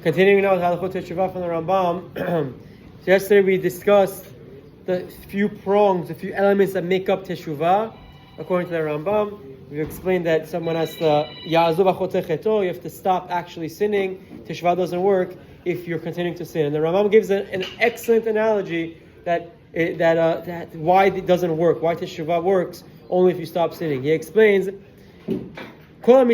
Continuing now with Halachot Teshuva from the Rambam. Yesterday we discussed the few prongs, the few elements that make up Teshuvah. According to the Rambam, we've explained that someone has to you have to stop actually sinning. Teshuvah doesn't work if you're continuing to sin. And the Rambam gives an excellent analogy that why it doesn't work, why Teshuvah works only if you stop sinning. He explains, anyone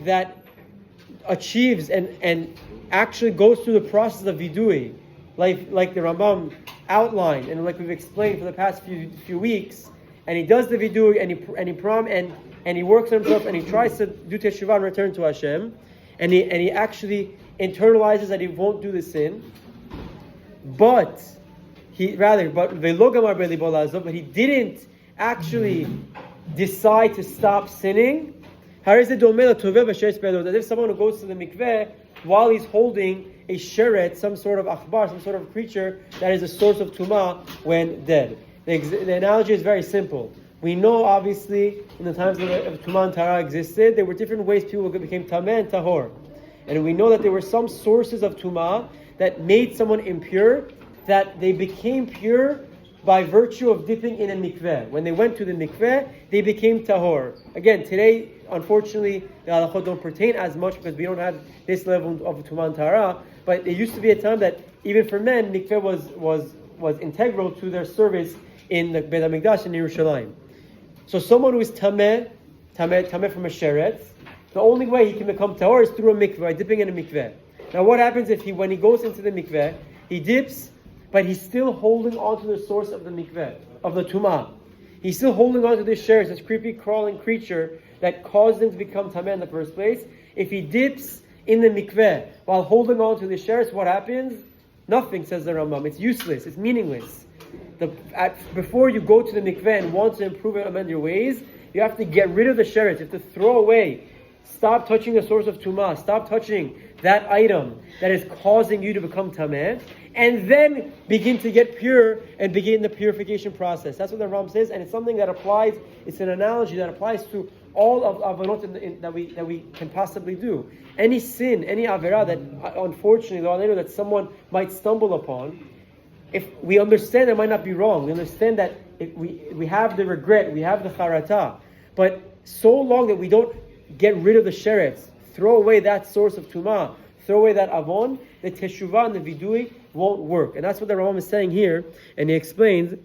that achieves and actually goes through the process of vidui, like the Rambam outlined and like we've explained for the past few weeks, and he does the vidui and he works on himself and he tries to do teshuvah and return to Hashem, and he actually internalizes that he won't do the sin, but he didn't actually decide to stop sinning. As if someone who goes to the mikveh while he's holding a Sheretz, some sort of akhbar, some sort of creature that is a source of tumah when dead. The analogy is very simple. We know, obviously, in the times of tumah and tahara existed, there were different ways people became tameh and tahor. And we know that there were some sources of tumah that made someone impure, that they became pure by virtue of dipping in a mikveh. When they went to the mikveh, they became tahor. Again, today, unfortunately, the halachot don't pertain as much because we don't have this level of tumah and tahara. But there used to be a time that even for men, mikveh was integral to their service in the Beit HaMikdash in Yerushalayim. So someone who is tameh from a sheretz, the only way he can become tahor is through a mikveh, by dipping in a mikveh. Now what happens if when he goes into the mikveh, he dips, but he's still holding on to the source of the mikveh, of the tumah. He's still holding on to this sheretz, this creepy crawling creature that caused him to become tameh in the first place. If he dips in the mikveh while holding on to the sheretz, what happens? Nothing, says the Rambam. It's useless. It's meaningless. Before you go to the mikveh and want to improve and amend your ways, you have to get rid of the sheretz. You have to throw away. Stop touching the source of tumah. Stop touching that item that is causing you to become tameh, and then begin to get pure and begin the purification process. That's what the Rambam says, and it's something that applies. It's an analogy that applies to all of avanot that we can possibly do. Any sin, any averah that unfortunately, that someone might stumble upon, if we understand it might not be wrong, we understand that we have the regret, we have the charata, but so long that we don't get rid of the sheretz, throw away that source of tumah, throw away that avon, the teshuvah and the vidui won't work. And that's what the Rambam is saying here, and he explains,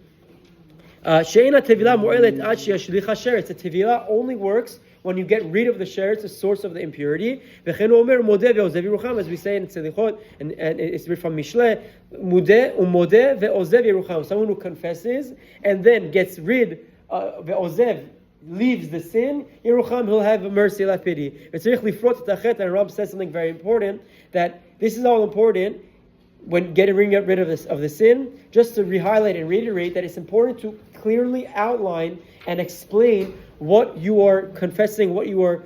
She'ena tevilah mo'elet ad she'yashlicha sheretz. The tevilah only works when you get rid of the sheretz, the source of the impurity. V'chen omer modeh ve'ozev yerucham, as we say in Tzelichot, and it's from Mishle, modeh ve'ozev yerucham. Someone who confesses and then gets rid, ve'ozev, leaves the sin, yerucham, he'll have mercy, he'll have pity. And Rab says something very important, that this is all important when getting rid of the sin, just to re-highlight and reiterate that it's important to clearly outline and explain what you are confessing, what you are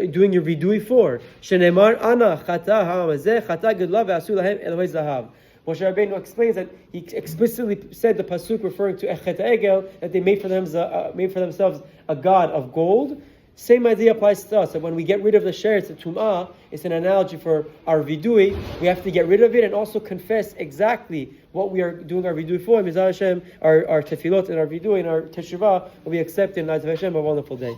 doing your vidui for. Shenemar ana chata ha'amazeh chata gedla ve'asu lahem Elohei zahav. Moshe Rabbeinu explains that he explicitly said the pasuk referring to Echet Egel, that they made for themselves a god of gold. Same idea applies to us, that when we get rid of the sheretz, the tum'ah, it's an analogy for our vidui. We have to get rid of it and also confess exactly what we are doing our vidui for. Mizah Hashem, our tefillot and our vidui and our teshuvah will be accepted in the eyes of Hashem. A wonderful day.